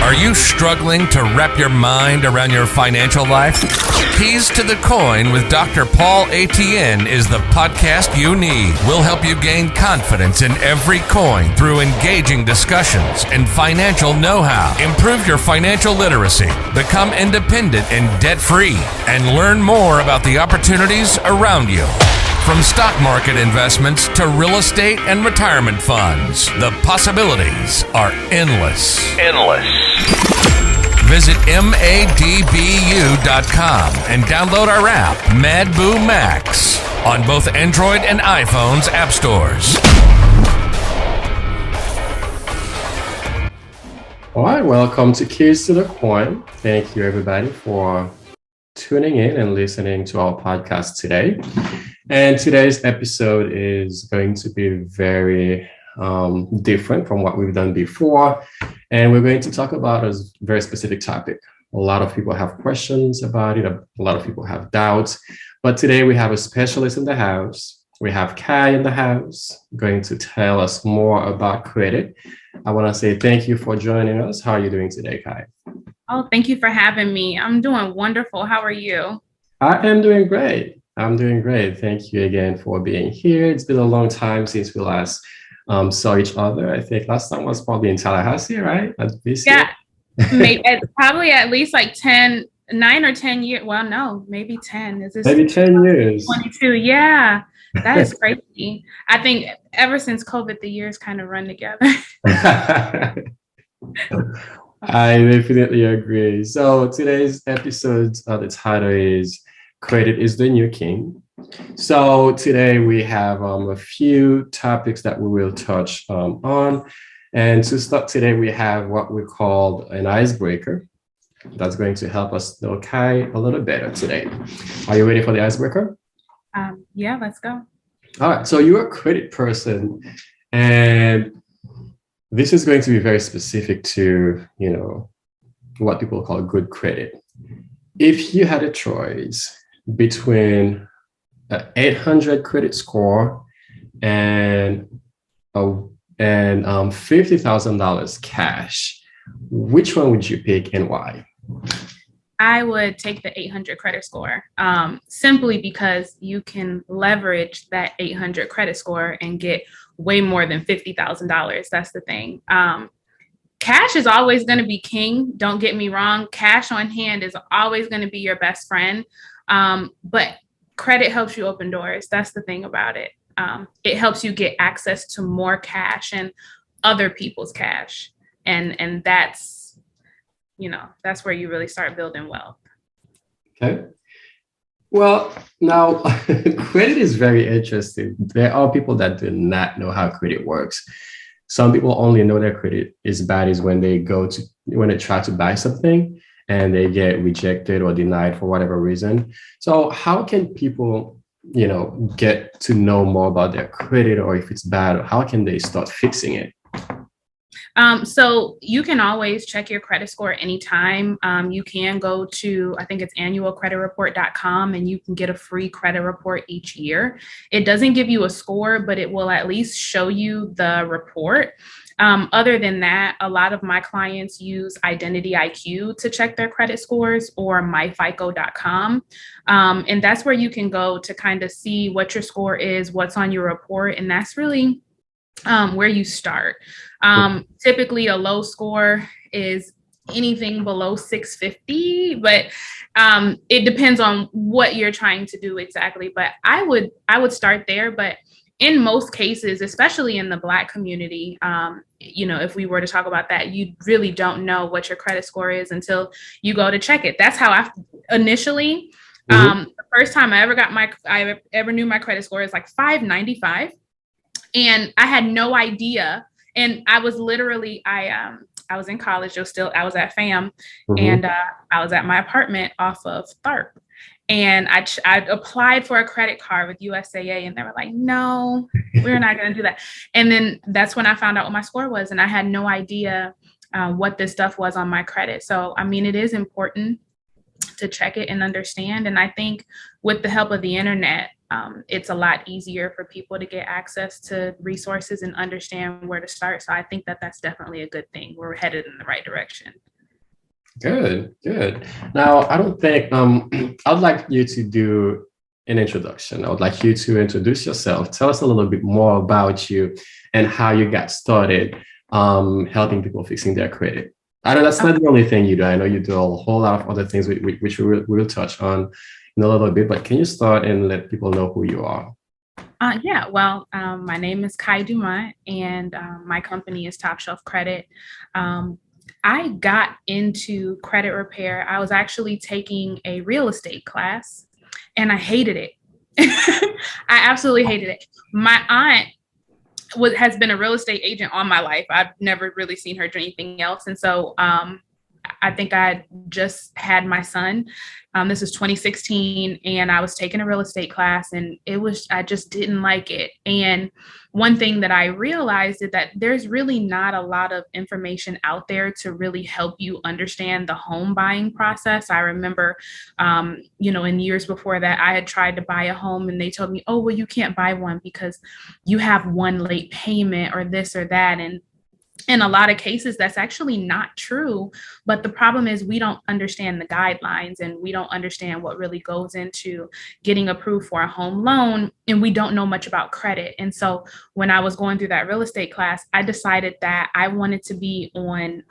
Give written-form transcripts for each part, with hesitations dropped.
Are you struggling to wrap your mind around your financial life? Keys to the Coin with Dr. Paul Etienne is the podcast you need. We'll help you gain confidence in every coin through engaging discussions and financial know-how. Improve your financial literacy, become independent and debt-free, and learn more about the opportunities around you. From stock market investments to real estate and retirement funds, the possibilities are endless. Visit madbu.com and download our app, MadBoo Max, on both Android and iPhone's app stores. All right, welcome to Keys to the Coin. Thank you, everybody, for tuning in and listening to our podcast today. And today's episode is going to be very different from what we've done before. And we're going to talk about a very specific topic. A lot of people have questions about it. A lot of people have doubts. But today we have a specialist in the house. We have Kai in the house going to tell us more about credit. I want to say thank you for joining us. How are you doing today, Kai? Oh, thank you for having me. I'm doing wonderful. How are you? I am doing great. Thank you again for being here. It's been a long time since we last saw each other. I think last time was probably in Tallahassee, right? Yeah, probably at least like 9 or 10 years. Well, no, maybe 10. Is this maybe 10 years? 22. Yeah, that is crazy. I think ever since COVID, the years kind of run together. I definitely agree. So today's episode, the title is Credit is the New King. So today we have a few topics that we will touch on. And to start today, we have what we call an icebreaker. That's going to help us know Kai a little better today. Are you ready for the icebreaker? Yeah, let's go. All right. So you're a credit person, and this is going to be very specific to, what people call good credit. If you had a choice between an 800 credit score and $50,000 cash, which one would you pick and why? I would take the 800 credit score simply because you can leverage that 800 credit score and get way more than $50,000. That's the thing. Cash is always going to be king. Don't get me wrong. Cash on hand is always going to be your best friend. But credit helps you open doors. That's the thing about it. It helps you get access to more cash and other people's cash. And that's, that's where you really start building wealth. Okay. Well, now credit is very interesting. There are people that do not know how credit works. Some people only know their credit is bad is when they try to buy something and they get rejected or denied for whatever reason. So how can people, get to know more about their credit, or if it's bad, or how can they start fixing it? So you can always check your credit score anytime. You can go to, I think it's annualcreditreport.com, and you can get a free credit report each year. It doesn't give you a score, but it will at least show you the report. Other than that, a lot of my clients use Identity IQ to check their credit scores, or myfico.com. And that's where you can go to kind of see what your score is, what's on your report. And that's really where you start. Typically a low score is anything below 650, but it depends on what you're trying to do exactly. But I would start there. But in most cases, especially in the Black community, if we were to talk about that, you really don't know what your credit score is until you go to check it. That's how I initially, the first time I ever knew my credit score is like 595. And I had no idea. And I was literally, I was in college, I was at FAM, and I was at my apartment off of THARP. And I applied for a credit card with USAA, and they were like, no, we're not going to do that. And then that's when I found out what my score was. And I had no idea what this stuff was on my credit. So, I mean, it is important to check it and understand. And I think with the help of the internet, it's a lot easier for people to get access to resources and understand where to start. So I think that that's definitely a good thing. We're headed in the right direction. Good, good. Now, I don't think I'd like you to do an introduction. I would like you to introduce yourself. Tell us a little bit more about you and how you got started helping people fixing their credit. I know that's not the only thing you do. I know you do a whole lot of other things which we will touch on in a little bit, but can you start and let people know who you are? My name is Kai Dumont, and my company is Top Shelf Credit. I got into credit repair. I was actually taking a real estate class, and I hated it. I absolutely hated it. My aunt has been a real estate agent all my life. I've never really seen her do anything else. And so I think I just had my son. This is 2016, and I was taking a real estate class, and I just didn't like it. And one thing that I realized is that there's really not a lot of information out there to really help you understand the home buying process. I remember, in years before that, I had tried to buy a home, and they told me, oh, well, you can't buy one because you have one late payment or this or that. And in a lot of cases, that's actually not true. But the problem is we don't understand the guidelines, and we don't understand what really goes into getting approved for a home loan. And we don't know much about credit. And so when I was going through that real estate class, I decided that I wanted to be on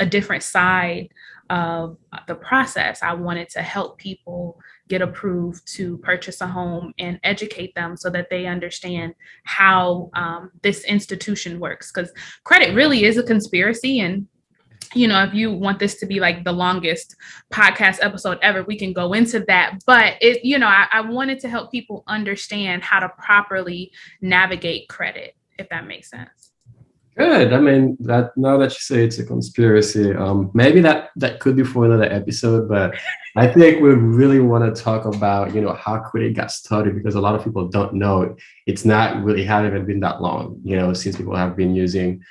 a different side of the process. I wanted to help people get approved to purchase a home and educate them so that they understand how this institution works. Because credit really is a conspiracy. And, if you want this to be like the longest podcast episode ever, we can go into that. But I wanted to help people understand how to properly navigate credit, if that makes sense. Good. I mean, that now that you say it's a conspiracy, maybe that could be for another episode, but I think we really want to talk about, how credit got started, because a lot of people don't know. It's not really haven't even been that long, since people have been using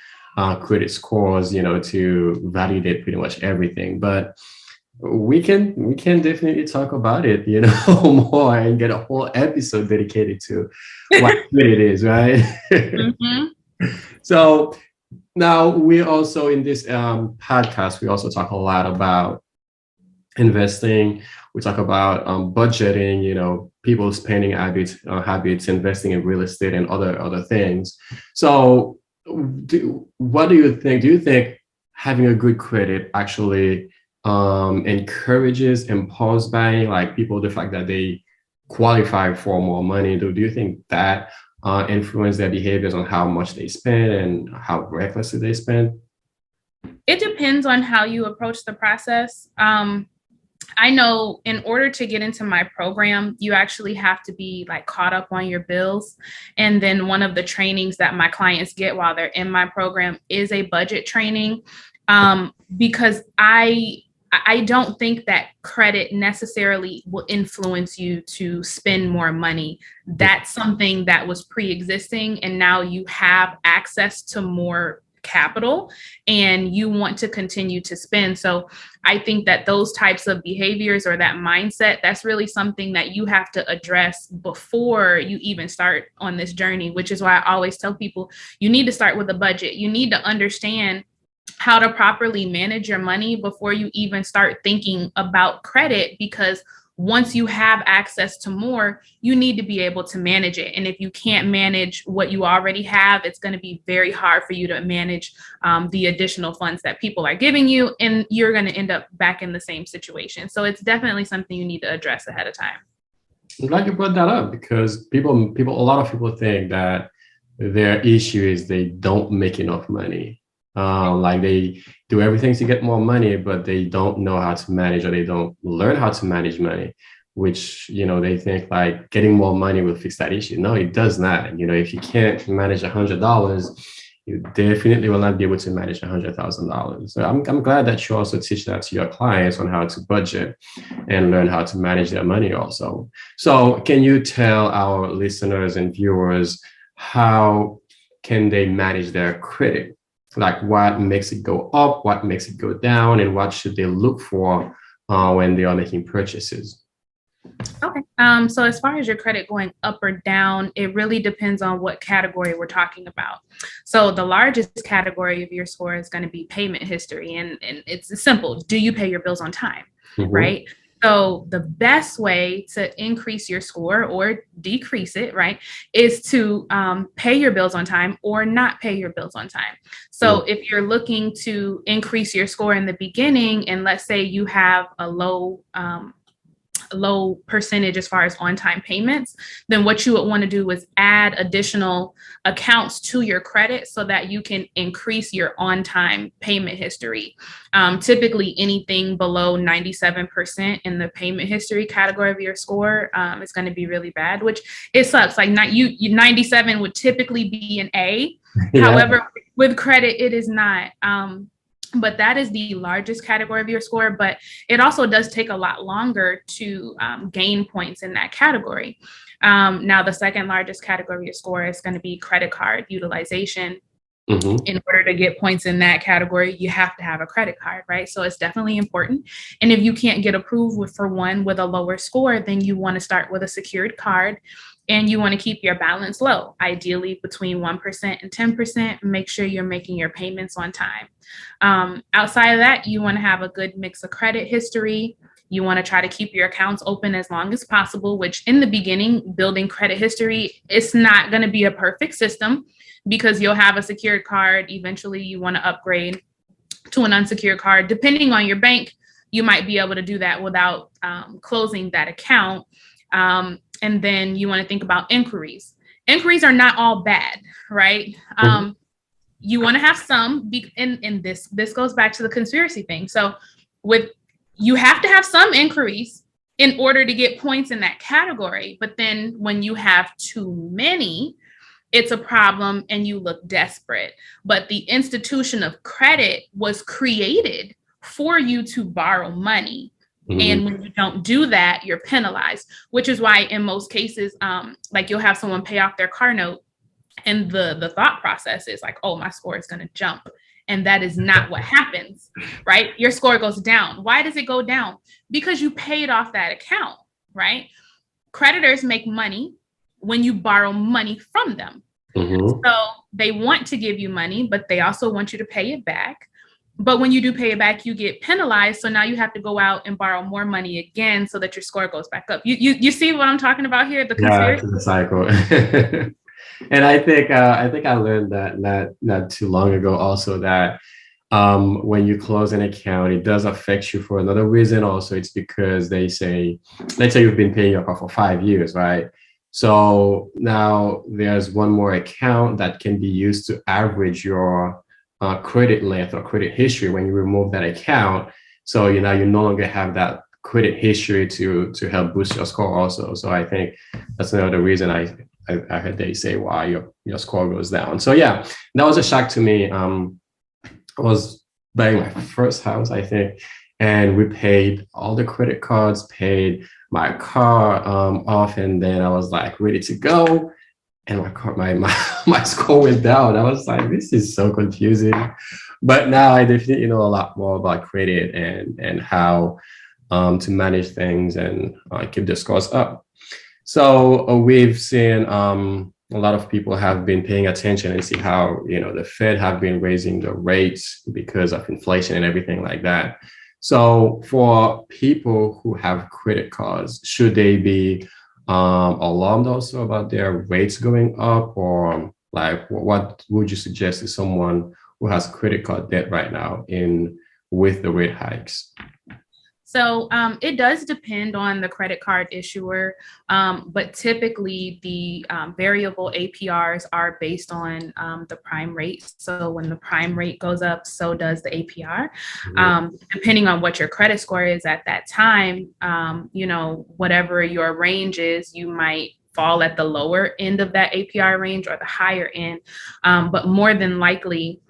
credit scores, to validate pretty much everything. But we can definitely talk about it, more, and get a whole episode dedicated to what credit is, right? Mm-hmm. So now we also in this podcast, we also talk a lot about investing. We talk about budgeting, people's spending habits, investing in real estate and other things. So what do you think? Do you think having a good credit actually encourages impulse buying, like people, the fact that they qualify for more money? Do you think that influence their behaviors on how much they spend and how recklessly they spend? It depends on how you approach the process. I know in order to get into my program, you actually have to be like caught up on your bills. And then one of the trainings that my clients get while they're in my program is a budget training, because I don't think that credit necessarily will influence you to spend more money. That's something that was pre-existing, and now you have access to more capital and you want to continue to spend. So I think that those types of behaviors or that mindset, that's really something that you have to address before you even start on this journey, which is why I always tell people you need to start with a budget. You need to understand how to properly manage your money before you even start thinking about credit, because once you have access to more, you need to be able to manage it. And if you can't manage what you already have, it's going to be very hard for you to manage the additional funds that people are giving you, and you're going to end up back in the same situation. So it's definitely something you need to address ahead of time. I'm glad you brought that up, because a lot of people think that their issue is they don't make enough money. Like they do everything to get more money, but they don't know how to manage, or they don't learn how to manage money, which, they think like getting more money will fix that issue. No, it does not. If you can't manage $100, you definitely will not be able to manage $100,000. So I'm glad that you also teach that to your clients on how to budget and learn how to manage their money also. So can you tell our listeners and viewers, how can they manage their credit? Like what makes it go up, what makes it go down, and what should they look for when they are making purchases? Okay. So as far as your credit going up or down, it really depends on what category we're talking about. So the largest category of your score is going to be payment history. And it's simple. Do you pay your bills on time? Mm-hmm. Right. So the best way to increase your score or decrease it, right, is to pay your bills on time or not pay your bills on time. So if you're looking to increase your score in the beginning, and let's say you have a low percentage as far as on-time payments, then what you would want to do is add additional accounts to your credit so that you can increase your on-time payment history. Typically, anything below 97% in the payment history category of your score is going to be really bad, which it sucks. Like 97 would typically be an A. Yeah. However, with credit, it is not. But that is the largest category of your score, but it also does take a lot longer to gain points in that category. Now, the second largest category of your score is going to be credit card utilization. Mm-hmm. In order to get points in that category, you have to have a credit card, right? So it's definitely important. And if you can't get approved for one with a lower score, then you want to start with a secured card. And you want to keep your balance low, ideally between 1% and 10%. Make sure you're making your payments on time. Outside of that, you want to have a good mix of credit history. You want to try to keep your accounts open as long as possible, which in the beginning, building credit history, it's not going to be a perfect system because you'll have a secured card. Eventually, you want to upgrade to an unsecured card. Depending on your bank, you might be able to do that without closing that account. And then you want to think about inquiries. Inquiries are not all bad, right? You want to have some, and this goes back to the conspiracy thing. So you have to have some inquiries in order to get points in that category. But then when you have too many, it's a problem and you look desperate. But the institution of credit was created for you to borrow money. And when you don't do that, you're penalized, which is why in most cases, like you'll have someone pay off their car note and the thought process is like, oh, my score is going to jump. And that is not what happens, right? Your score goes down. Why does it go down? Because you paid off that account, right? Creditors make money when you borrow money from them. So they want to give you money, but they also want you to pay it back. But when you do pay it back, you get penalized. So now you have to go out and borrow more money again so that your score goes back up. You see what I'm talking about here? The conspiracy? Yeah, the cycle. And I think I learned that not too long ago also that when you close an account, it does affect you for another reason. Also, it's because they say, let's say you've been paying your car for 5 years, right? So now there's one more account that can be used to average your credit length or credit history when you remove that account. So you no longer have that credit history to help boost your score also. So I think that's another reason I heard they say why your score goes down. So yeah, that was a shock to me. I was buying my first house, I think, and we paid all the credit cards, paid my car off, and then I was like ready to go. And my score went down. I was like, this is so confusing. But now I definitely know a lot more about credit and how to manage things and keep the scores up. So we've seen a lot of people have been paying attention and see how the Fed have been raising the rates because of inflation and everything like that. So for people who have credit cards, should they be alarmed also about their rates going up, or like what would you suggest to someone who has credit card debt right now with the rate hikes? So it does depend on the credit card issuer, but typically the variable APRs are based on the prime rate. So when the prime rate goes up, so does the APR. Depending on what your credit score is at that time, whatever your range is, you might fall at the lower end of that APR range or the higher end. But more than likely,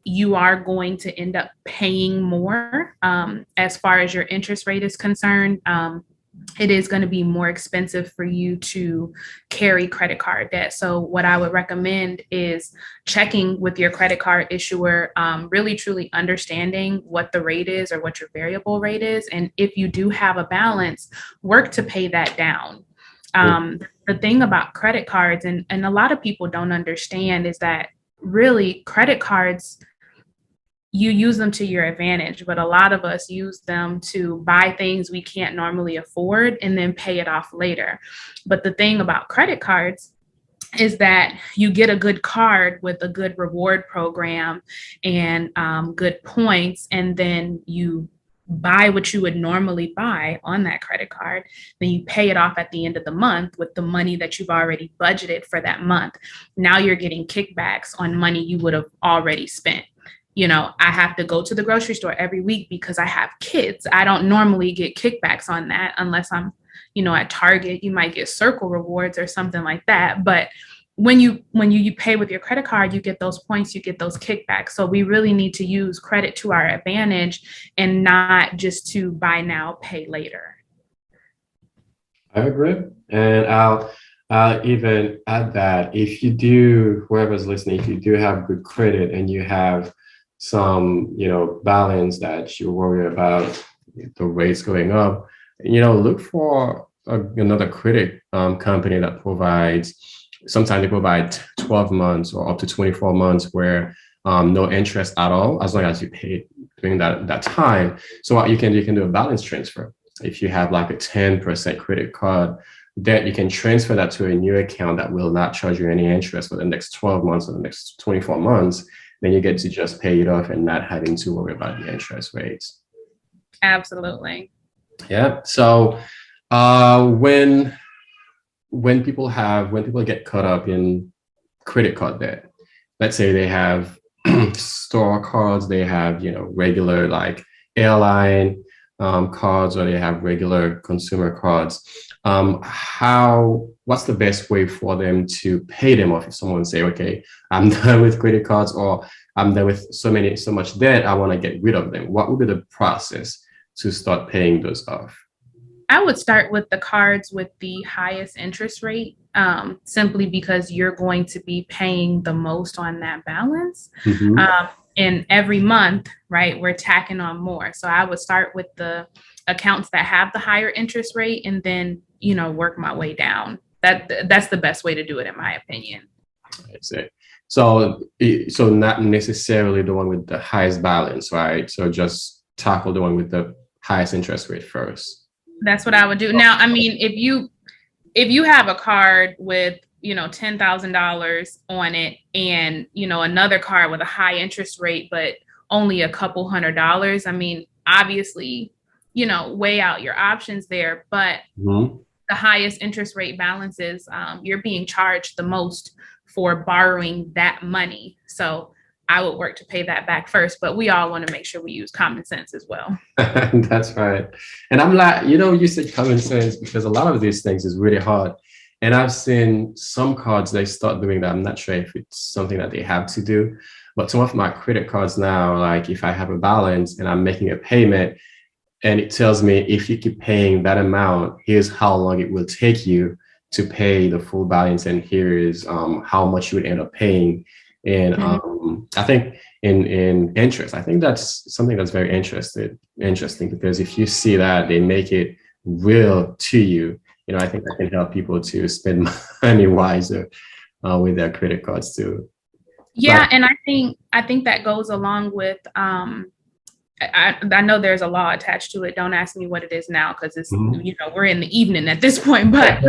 you are going to end up paying more as far as your interest rate is concerned, it is going to be more expensive for you to carry credit card debt. So what I would recommend is checking with your credit card issuer, really truly understanding what the rate is or what your variable rate is. And if you do have a balance, work to pay that down. The thing about credit cards, and a lot of people don't understand, is that really credit cards, you use them to your advantage, but a lot of us use them to buy things we can't normally afford and then pay it off later. But the thing about credit cards is that you get a good card with a good reward program and good points, and then you buy what you would normally buy on that credit card. Then you pay it off at the end of the month with the money that you've already budgeted for that month. Now you're getting kickbacks on money you would have already spent. You know, I have to go to the grocery store every week because I have kids. I don't normally get kickbacks on that unless I'm, you know, at Target. You might get Circle rewards or something like that. But when you pay with your credit card, you get those points, you get those kickbacks. So we really need to use credit to our advantage and not just to buy now, pay later. I agree. And I'll even add that if you do, whoever's listening, if you do have good credit and you have some, you know, balance that you worry about the rates going up, you know, look for another credit company that provides, sometimes they provide 12 months or up to 24 months where no interest at all, as long as you pay during that time. So what you can do a balance transfer. If you have like a 10% credit card debt, you can transfer that to a new account that will not charge you any interest for the next 12 months or the next 24 months. Then you get to just pay it off and not having to worry about the interest rates. Absolutely. Yeah. So when people get caught up in credit card debt, let's say they have store cards, they have, you know, regular like airline cards, or they have regular consumer cards. What's the best way for them to pay them off? If someone say, okay, I'm done with credit cards, or I'm done with so much debt, I want to get rid of them. What would be the process to start paying those off? I would start with the cards with the highest interest rate, simply because you're going to be paying the most on that balance. Mm-hmm. And every month, right, we're tacking on more. So I would start with the accounts that have the higher interest rate and then, you know, work my way down. That's the best way to do it, in my opinion. I see. So not necessarily the one with the highest balance, right? So just tackle the one with the highest interest rate first. That's what I would do. Now, I mean, if you have a card with, you know, $10,000 on it and, you know, another card with a high interest rate, but only a couple $100, I mean, obviously, you know, weigh out your options there. But the highest interest rate balances, you're being charged the most for borrowing that money. So I would work to pay that back first, but we all want to make sure we use common sense as well. That's right. And I'm like, you know, you said common sense because a lot of these things is really hard. And I've seen some cards, they start doing that. I'm not sure if it's something that they have to do, but some of my credit cards now, like if I have a balance and I'm making a payment and it tells me if you keep paying that amount, here's how long it will take you to pay the full balance. And here is how much you would end up paying. And I think in interest, I think that's something that's very interesting because if you see that they make it real to you, you know, I think that can help people to spend money wiser with their credit cards too. Yeah, but, and I think that goes along with I know there's a law attached to it. Don't ask me what it is now because it's you know, we're in the evening at this point, but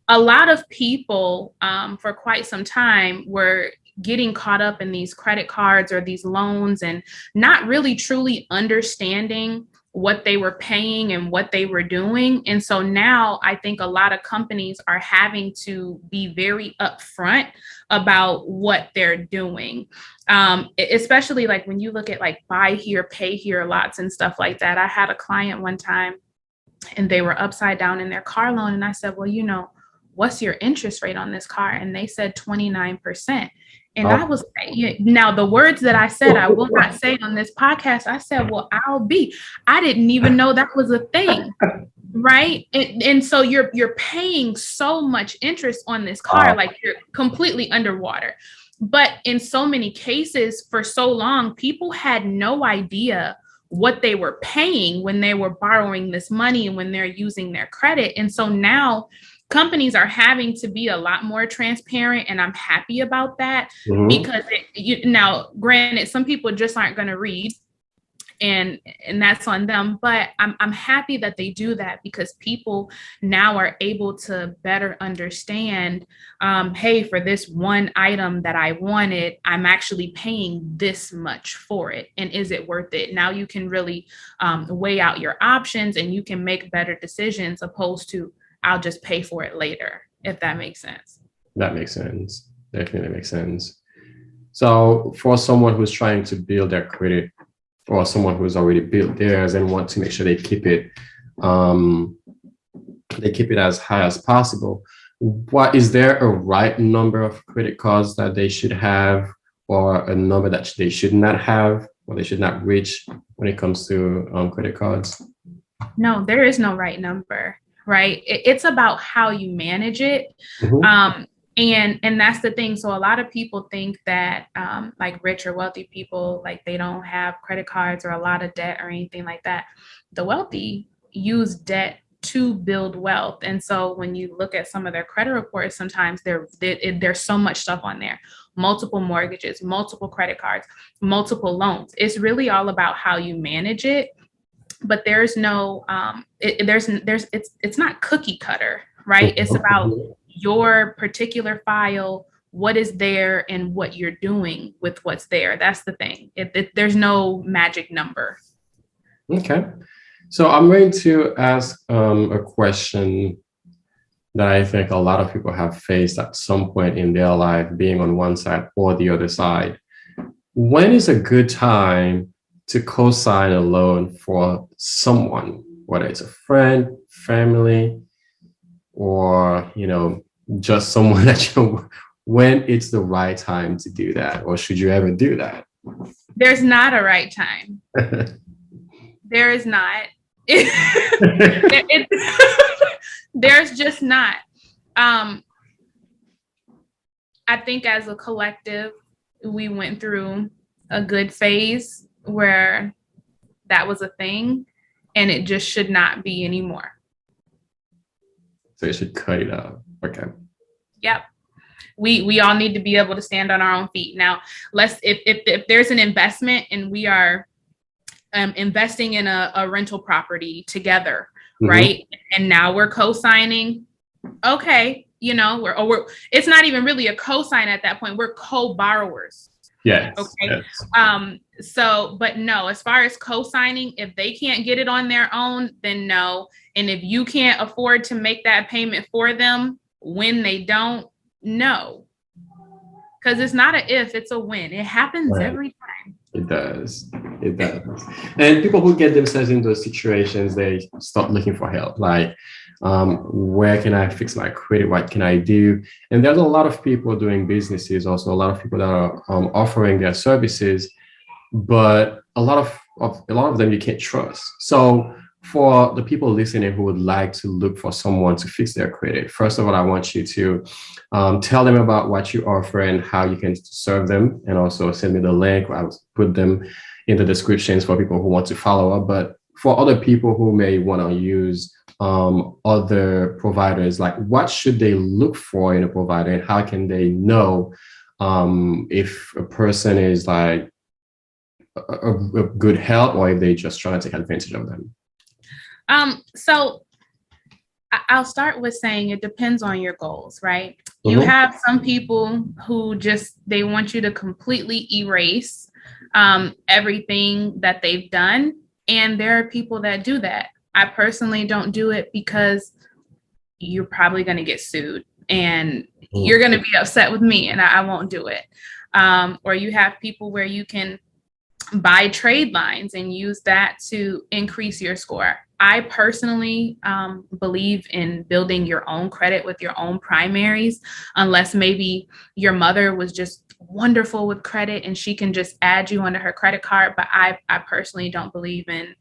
a lot of people for quite some time were getting caught up in these credit cards or these loans and not really truly understanding what they were paying and what they were doing. And so now I think a lot of companies are having to be very upfront about what they're doing. Especially like when you look at like buy here, pay here lots and stuff like that. I had a client one time and they were upside down in their car loan. And I said, well, you know, what's your interest rate on this car? And they said 29%. And I was like, now the words that I said, I will not say on this podcast. I said, well, I didn't even know that was a thing. Right. And so you're paying so much interest on this car, like you're completely underwater. But in so many cases, for so long, people had no idea what they were paying when they were borrowing this money and when they're using their credit. And so now companies are having to be a lot more transparent. And I'm happy about that because now, granted, some people just aren't going to read. And that's on them. But I'm happy that they do that because people now are able to better understand, hey, for this one item that I wanted, I'm actually paying this much for it. And is it worth it? Now you can really weigh out your options and you can make better decisions opposed to I'll just pay for it later, if that makes sense. That makes sense. Definitely makes sense. So for someone who's trying to build their credit, or someone who's already built theirs and want to make sure they keep it as high as possible, what is there a right number of credit cards that they should have, or a number that they should not have, or they should not reach when it comes to credit cards? No, there is no right number, right? It's about how you manage it. And that's the thing. So a lot of people think that like rich or wealthy people, like they don't have credit cards or a lot of debt or anything like that. The wealthy use debt to build wealth. And so when you look at some of their credit reports, sometimes there's so much stuff on there, multiple mortgages, multiple credit cards, multiple loans. It's really all about how you manage it. But there's no, it's not cookie cutter, right? It's about your particular file, what is there and what you're doing with what's there. That's the thing. There's no magic number. Okay. So I'm going to ask a question that I think a lot of people have faced at some point in their life, being on one side or the other side. When is a good time to co-sign a loan for someone, whether it's a friend, family, or, just someone that when it's the right time to do that, or should you ever do that? There's not a right time. There is not. There's just not. I think as a collective, we went through a good phase where that was a thing, and it just should not be anymore. So you should cut it out. Okay. Yep. We all need to be able to stand on our own feet. Now, if there's an investment and we are investing in a rental property together, right? And now we're co-signing. Okay, it's not even really a co-sign at that point. We're co-borrowers. Yes. Okay. Yes. So, but no, as far as co-signing, if they can't get it on their own, then no. And if you can't afford to make that payment for them when they don't, no. Because it's not a if, it's a when. It happens every time. It does. It does. And people who get themselves in those situations, they start looking for help. Like, where can I fix my credit? What can I do? And there's a lot of people doing businesses, also a lot of people that are offering their services, but a lot of them you can't trust. So for the people listening who would like to look for someone to fix their credit, first of all, I want you to tell them about what you offer and how you can serve them, and also send me the link. I will put them in the descriptions for people who want to follow up. But for other people who may want to use other providers, like what should they look for in a provider, and how can they know if a person is like a good help, or if they just trying to take advantage of them? So I'll start with saying it depends on your goals, right? You have some people who they want you to completely erase everything that they've done. And there are people that do that. I personally don't do it because you're probably going to get sued and you're going to be upset with me, and I won't do it. Or you have people where you can buy trade lines and use that to increase your score. I personally believe in building your own credit with your own primaries, unless maybe your mother was just wonderful with credit and she can just add you onto her credit card. But I personally don't believe in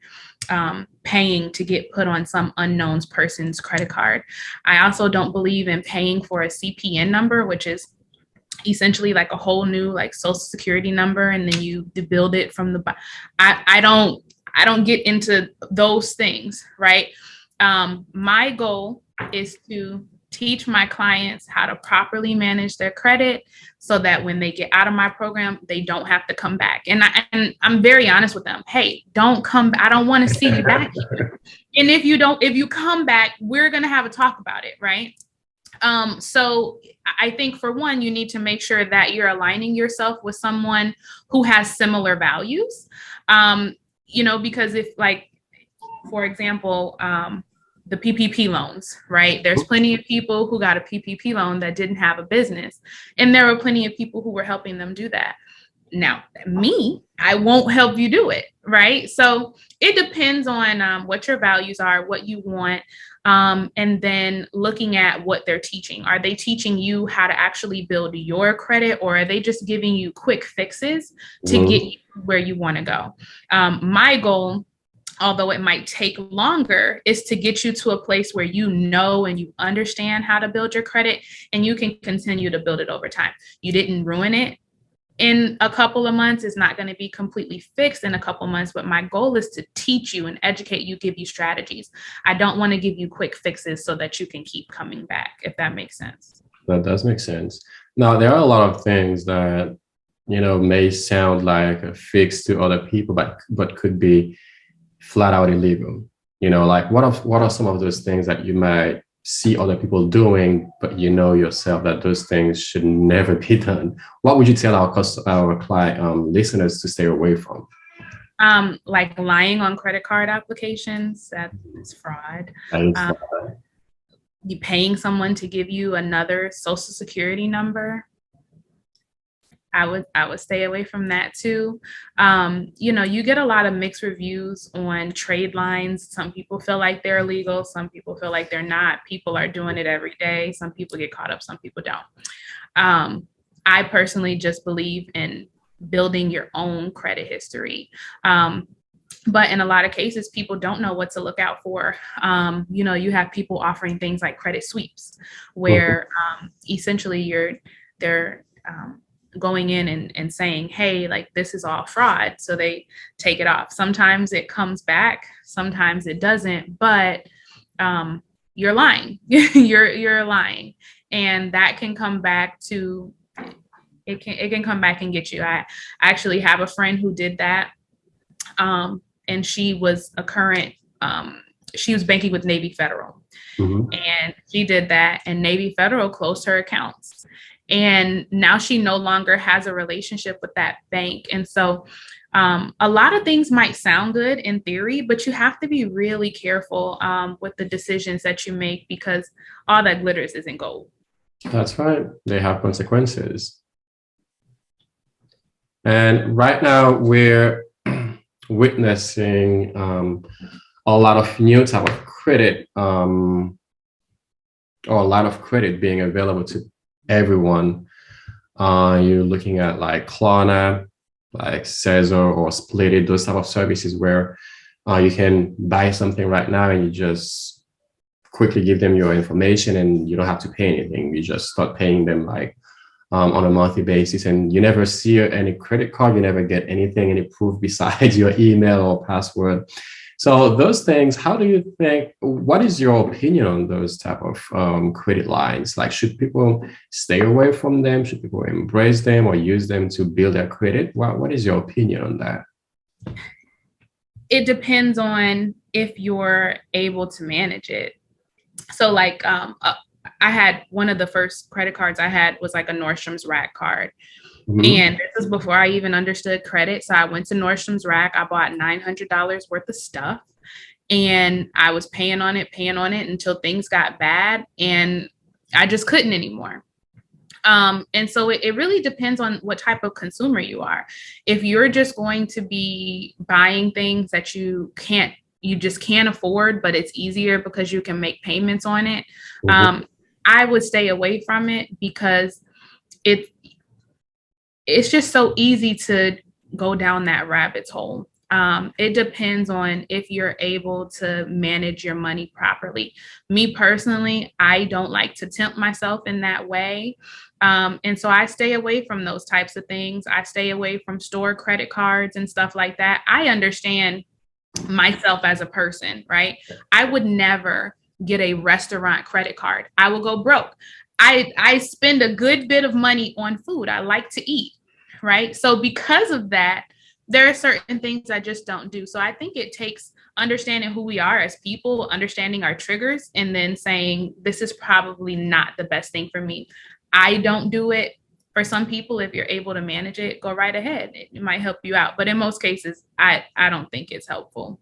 paying to get put on some unknown person's credit card. I also don't believe in paying for a CPN number, which is essentially like a whole new like social security number, and then you build it from the I don't get into those things, right? My goal is to teach my clients how to properly manage their credit so that when they get out of my program, they don't have to come back. And I'm very honest with them. Hey, don't come. I don't want to see you back here. And if you come back, we're going to have a talk about it. Right. So I think for one, you need to make sure that you're aligning yourself with someone who has similar values. Because if, like, for example, the PPP loans, right? There's plenty of people who got a PPP loan that didn't have a business. And there were plenty of people who were helping them do that. Now, I won't help you do it, right? So it depends on what your values are, what you want, and then looking at what they're teaching. Are they teaching you how to actually build your credit, or are they just giving you quick fixes to get you where you want to go? My goal, although it might take longer, is to get you to a place where you know and you understand how to build your credit, and you can continue to build it over time. You didn't ruin it in a couple of months. It's not going to be completely fixed in a couple of months, but my goal is to teach you and educate you, give you strategies. I don't want to give you quick fixes so that you can keep coming back, if that makes sense. That does make sense. Now, there are a lot of things that, may sound like a fix to other people, but could be flat out illegal. Like what are some of those things that you might see other people doing, but yourself that those things should never be done? What would you tell our client listeners to stay away from? Like lying on credit card applications, that's fraud. You paying someone to give you another social security number, I would stay away from that too. You get a lot of mixed reviews on trade lines. Some people feel like they're illegal. Some people feel like they're not. People are doing it every day. Some people get caught up. Some people don't. I personally just believe in building your own credit history. But in a lot of cases, people don't know what to look out for. You have people offering things like credit sweeps, where essentially they're going in and saying, hey, like, this is all fraud. So they take it off. Sometimes it comes back, sometimes it doesn't, but you're lying. you're lying. And that can come back to, it can come back and get you. I actually have a friend who did that. And she was she was banking with Navy Federal. And she did that, and Navy Federal closed her accounts. And now she no longer has a relationship with that bank. And so a lot of things might sound good in theory, but you have to be really careful with the decisions that you make, because all that glitters isn't gold. That's right. They have consequences. And right now we're witnessing a lot of new type of credit, or a lot of credit being available to everyone. You're looking at like Klarna, like Caesar or Split It, those type of services where you can buy something right now and you just quickly give them your information and you don't have to pay anything. You just start paying them like on a monthly basis, and you never see any credit card, you never get anything, any proof besides your email or password. So those things, how do you think, what is your opinion on those type of credit lines? Like, should people stay away from them? Should people embrace them or use them to build their credit? What is your opinion on that? It depends on if you're able to manage it. So like, I had one of the first credit cards I had was like a Nordstrom's Rack card. And this was before I even understood credit. So I went to Nordstrom's Rack. I bought $900 worth of stuff, and I was paying on it until things got bad, and I just couldn't anymore. And so it really depends on what type of consumer you are. If you're just going to be buying things that you just can't afford, but it's easier because you can make payments on it, I would stay away from it, because it's just so easy to go down that rabbit hole. It depends on if you're able to manage your money properly. Me personally, I don't like to tempt myself in that way. And so I stay away from those types of things. I stay away from store credit cards and stuff like that. I understand myself as a person, right? I would never get a restaurant credit card. I will go broke. I spend a good bit of money on food. I like to eat, right? So because of that, there are certain things I just don't do. So I think it takes understanding who we are as people, understanding our triggers, and then saying, this is probably not the best thing for me. I don't do it. For some people, if you're able to manage it, go right ahead. It might help you out. But in most cases, I don't think it's helpful.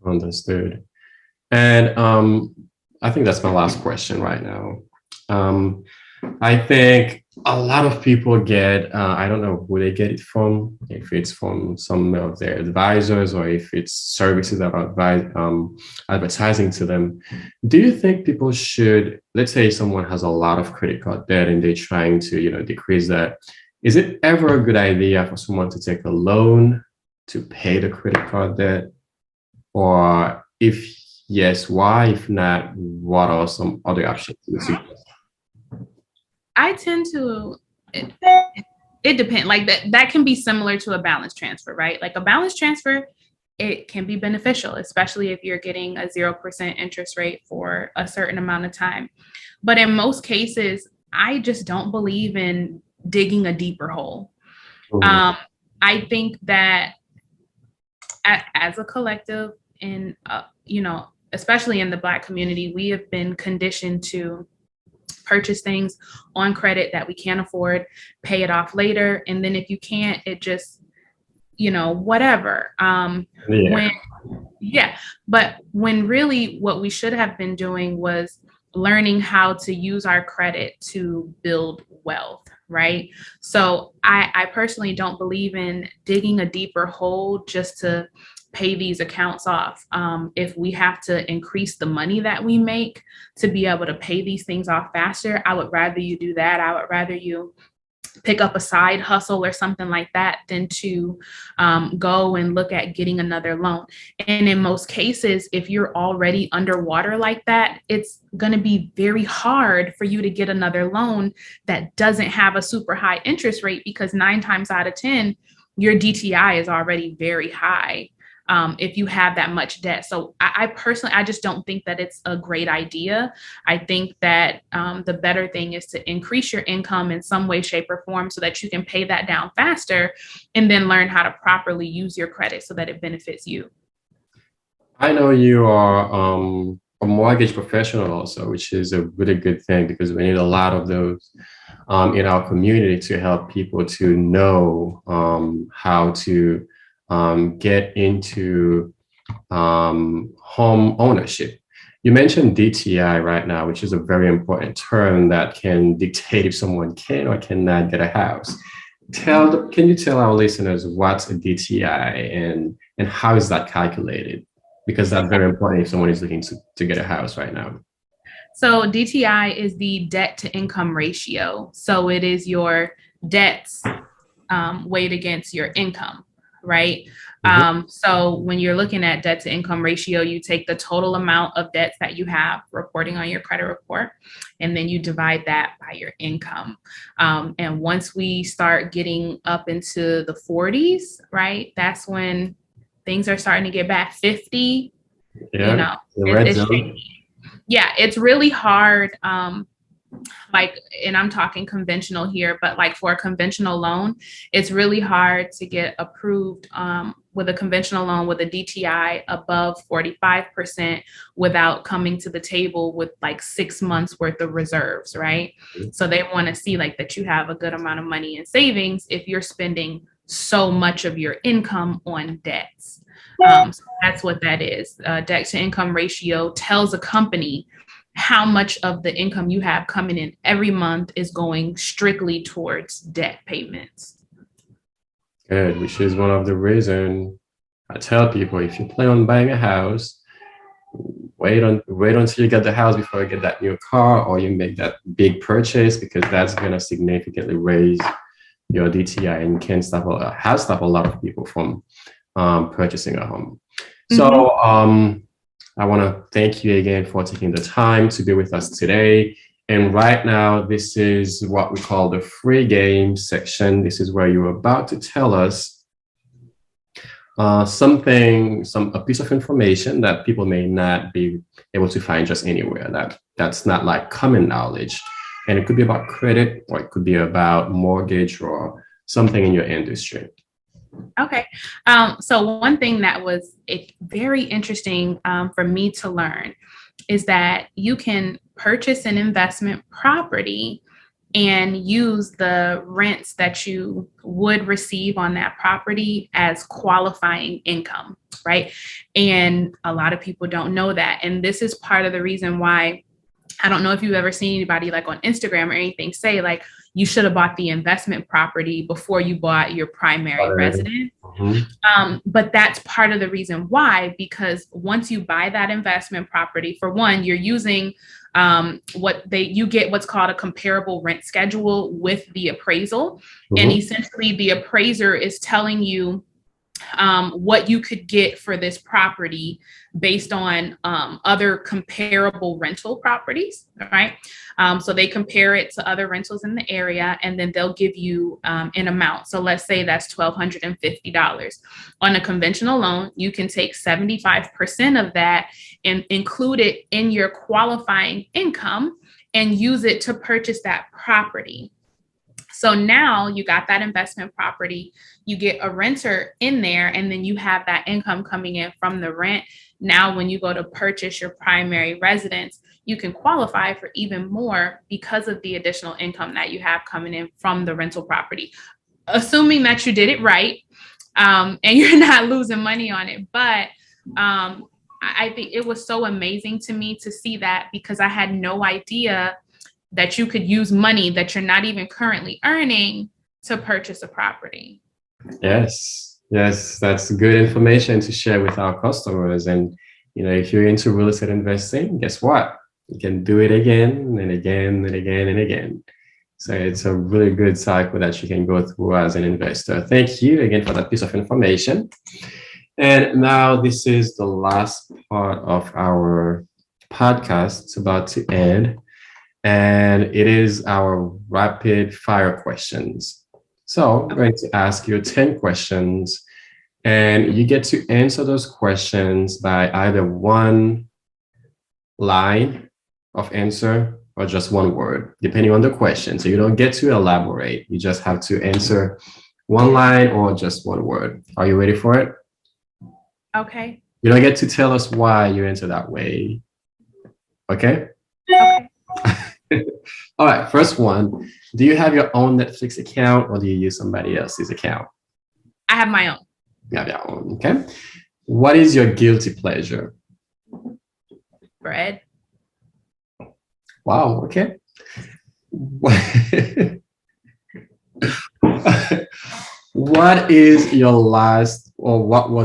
Understood. And I think that's my last question right now. I think a lot of people get, I don't know who they get it from, if it's from some of their advisors or if it's services that are advertising to them. Do you think people should, let's say someone has a lot of credit card debt and they're trying to, decrease that. Is it ever a good idea for someone to take a loan to pay the credit card debt? Or if yes, why? If not, what are some other options? I tend to, it depends. Like that can be similar to a balance transfer, right? Like a balance transfer, it can be beneficial, especially if you're getting a 0% interest rate for a certain amount of time. But in most cases, I just don't believe in digging a deeper hole. I think that as a collective, and especially in the Black community, we have been conditioned to purchase things on credit that we can't afford, pay it off later, and then if you can't, it just whatever. But when really what we should have been doing was learning how to use our credit to build wealth, right? So I personally don't believe in digging a deeper hole just to pay these accounts off. If we have to increase the money that we make to be able to pay these things off faster, I would rather you do that. I would rather you pick up a side hustle or something like that than to go and look at getting another loan. And in most cases, if you're already underwater like that, it's going to be very hard for you to get another loan that doesn't have a super high interest rate, because 9 times out of 10, your DTI is already very high. If you have that much debt. So I personally, I just don't think that it's a great idea. I think that the better thing is to increase your income in some way, shape, or form so that you can pay that down faster, and then learn how to properly use your credit so that it benefits you. I know you are a mortgage professional also, which is a really good thing, because we need a lot of those in our community to help people to know how to get into home ownership. You mentioned DTI right now, which is a very important term that can dictate if someone can or cannot get a house. Can you tell our listeners what's a DTI and how is that calculated? Because that's very important if someone is looking to get a house right now. So DTI is the debt to income ratio. So it is your debts weighed against your income. Right. So when you're looking at debt to income ratio, you take the total amount of debts that you have reporting on your credit report, and then you divide that by your income. And once we start getting up into the 40s, right, that's when things are starting to get bad. 50, it's really hard. And I'm talking conventional here, but like for a conventional loan, it's really hard to get approved with a conventional loan with a DTI above 45% without coming to the table with like 6 months worth of reserves, right? So they want to see like that you have a good amount of money in savings if you're spending so much of your income on debts. So that's what that is. Debt to income ratio tells a company how much of the income you have coming in every month is going strictly towards debt payments. Good, which is one of the reasons I tell people, if you plan on buying a house, wait until you get the house before you get that new car or you make that big purchase, because that's going to significantly raise your DTI and can has stopped a lot of people from purchasing a home. So I want to thank you again for taking the time to be with us today. And right now, this is what we call the free game section. This is where you're about to tell us a piece of information that people may not be able to find just anywhere. That's not like common knowledge. And it could be about credit, or it could be about mortgage, or something in your industry. Okay. So one thing that was very interesting for me to learn is that you can purchase an investment property and use the rents that you would receive on that property as qualifying income, right? And a lot of people don't know that. And this is part of the reason why, I don't know if you've ever seen anybody like on Instagram or anything say like, you should have bought the investment property before you bought your primary residence. But that's part of the reason why, because once you buy that investment property, for one, you're using you get what's called a comparable rent schedule with the appraisal. And essentially the appraiser is telling you what you could get for this property based on other comparable rental properties, right? So they compare it to other rentals in the area, and then they'll give you an amount. So let's say that's $1,250. On a conventional loan, you can take 75% of that and include it in your qualifying income and use it to purchase that property. So now you got that investment property, you get a renter in there, and then you have that income coming in from the rent. Now, when you go to purchase your primary residence, you can qualify for even more because of the additional income that you have coming in from the rental property, assuming that you did it right and you're not losing money on it. But I think it was so amazing to me to see that, because I had no idea that you could use money that you're not even currently earning to purchase a property. Yes, that's good information to share with our customers. And, if you're into real estate investing, guess what? You can do it again and again and again and again. So it's a really good cycle that you can go through as an investor. Thank you again for that piece of information. And now this is the last part of our podcast. It's about to end. And it is our rapid fire questions. So I'm going to ask you 10 questions, and you get to answer those questions by either one line of answer or just one word, depending on the question. So you don't get to elaborate. You just have to answer one line or just one word. Are you ready for it? Okay. You don't get to tell us why you answer that way. Okay? Okay. All right, first one. Do you have your own Netflix account, or do you use somebody else's account? I have my own. You have your own, okay. What is your guilty pleasure? Bread. Wow, okay. What was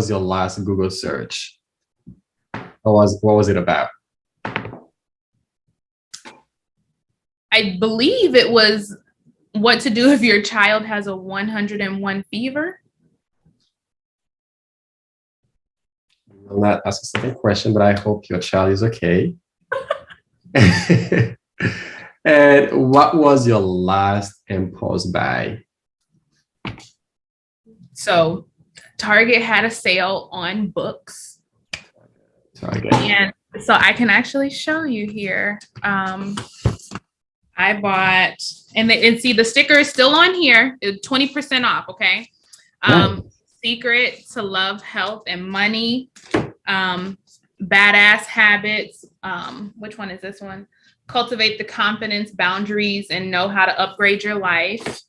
your last Google search? What was it about? I believe it was what to do if your child has a 101 fever. I'm not asking a second question, but I hope your child is okay. And what was your last impulse buy? So Target had a sale on books. Target. And so I can actually show you here. I bought, and see the sticker is still on here, 20% off, okay? Secret to Love, Health, and Money, Badass Habits, which one is this one? Cultivate the Confidence, Boundaries, and Know How to Upgrade Your Life.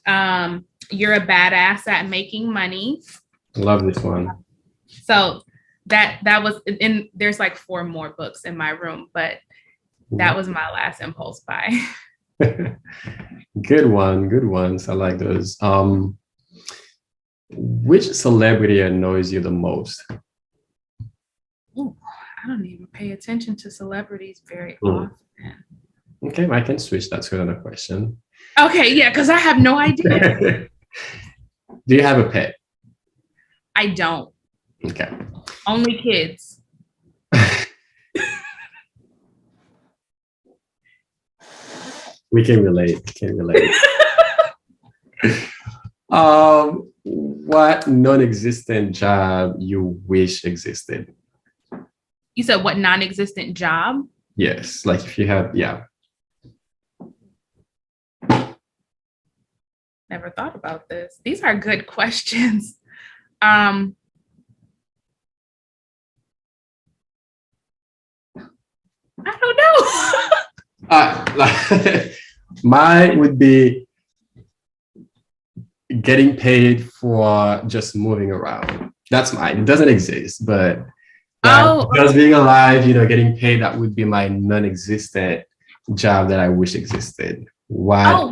You're a Badass at Making Money. Love this one. So that was, and there's like 4 more books in my room, but that was my last impulse buy. Good ones. I like those. Which celebrity annoys you the most? Ooh, I don't even pay attention to celebrities very often. Okay, I can switch that to another question. Okay, yeah, because I have no idea. Do you have a pet? I don't. Okay. Only kids. We can relate. What non-existent job you wish existed? You said what non-existent job? Yes, like if you have, yeah. Never thought about this. These are good questions. I don't know. Mine would be getting paid for just moving around. That's mine. It doesn't exist, but just being alive, getting paid, that would be my non-existent job that I wish existed. Why?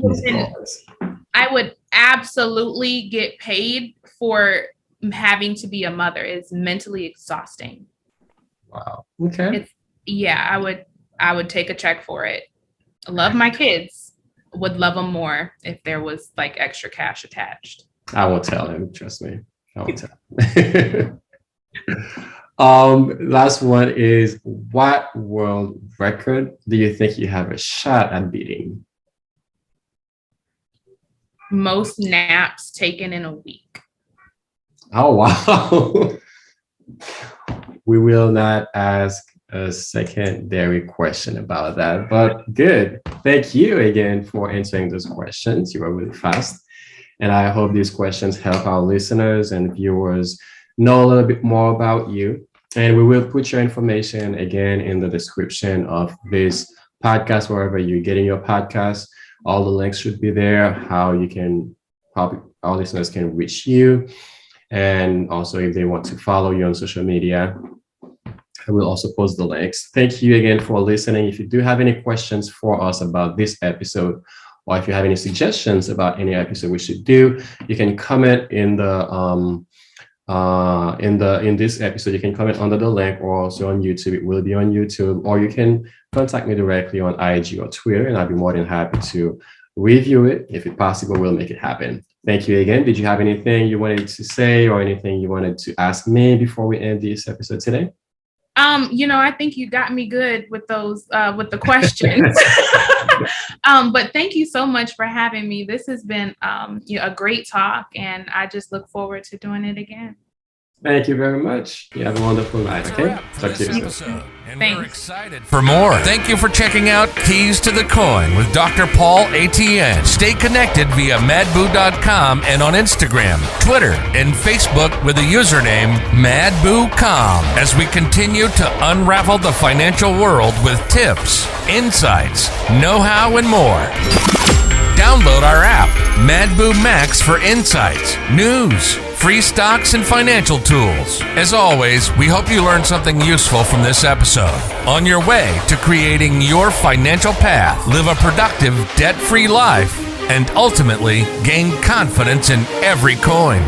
I would absolutely get paid for having to be a mother. It's mentally exhausting. Wow. Okay. I would take a check for it. I love my kids. Would love them more if there was like extra cash attached. I will tell him. Trust me. I will tell him. Last one is, what world record do you think you have a shot at beating? Most naps taken in a week. Oh, wow. We will not ask a secondary question about that, but good. Thank you again for answering those questions. You were really fast. And I hope these questions help our listeners and viewers know a little bit more about you. And we will put your information again in the description of this podcast, wherever you're getting your podcast. All the links should be there, how our listeners can reach you. And also if they want to follow you on social media, I will also post the links. Thank you again for listening. If you do have any questions for us about this episode, or if you have any suggestions about any episode we should do, you can comment in this episode. You can comment under the link, or also on YouTube. It will be on YouTube, or you can contact me directly on IG or Twitter, and I'll be more than happy to review it. If it's possible, we'll make it happen. Thank you again. Did you have anything you wanted to say or anything you wanted to ask me before we end this episode today? I think you got me good with those, with the questions. But thank you so much for having me. This has been a great talk, and I just look forward to doing it again. Thank you very much. You have a wonderful night. Okay. Talk to you soon. And we're excited for more. Thank you for checking out Keys to the Coin with Dr. Paul ATN. Stay connected via madboo.com and on Instagram, Twitter, and Facebook with the username madboocom as we continue to unravel the financial world with tips, insights, know-how, and more. Download our app, MadBoo Max, for insights, news, free stocks, and financial tools. As always, we hope you learned something useful from this episode. On your way to creating your financial path, live a productive, debt-free life, and ultimately gain confidence in every coin.